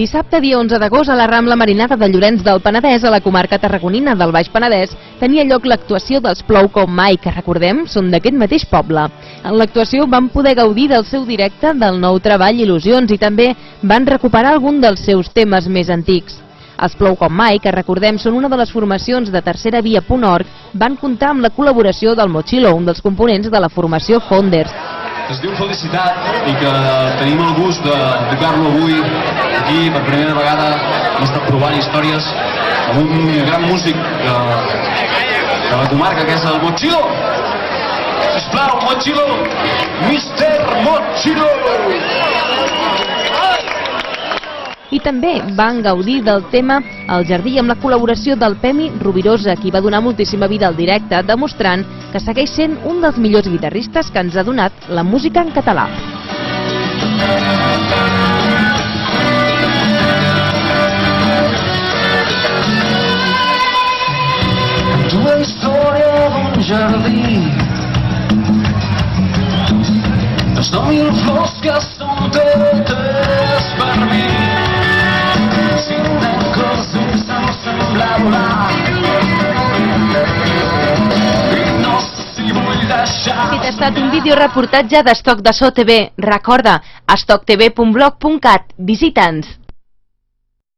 Dissabte, dia 11 d'agost, a la Rambla Marinada de Llorenç del Penedès, a la comarca tarragonina del Baix Penedès, tenia lloc l'actuació dels Plou com mai, que recordem, són d'aquest mateix poble. En l'actuació van poder gaudir del seu directe, del nou treball Il·lusions, i també van recuperar algun dels seus temes més antics. Els Plou com mai, que recordem són una de les formacions de terceravia.org, van comptar amb la col·laboració del Mochilo, un dels components de la formació Founders. Es diu Felicitat i que tenim el gust de tocar-lo avui aquí per primera vegada. Hem estat provant històries amb un gran músic de la comarca, que és el Mochilo. Sisplau, Mochilo! Mr. Mochilo! I també van gaudir del tema El Jardí amb la col·laboració del Pemi Rubirosa, qui va donar moltíssima vida al directe, demostrant que segueix sent un dels millors guitarristes que ens ha donat la música en català. Tu la història d'un jardí, els 9.000 flors que són totes per mi. Aquest ha estat un videoreportatge d'Estoc de So TV. Recorda, estoc.tv.blog.cat. Visita'ns!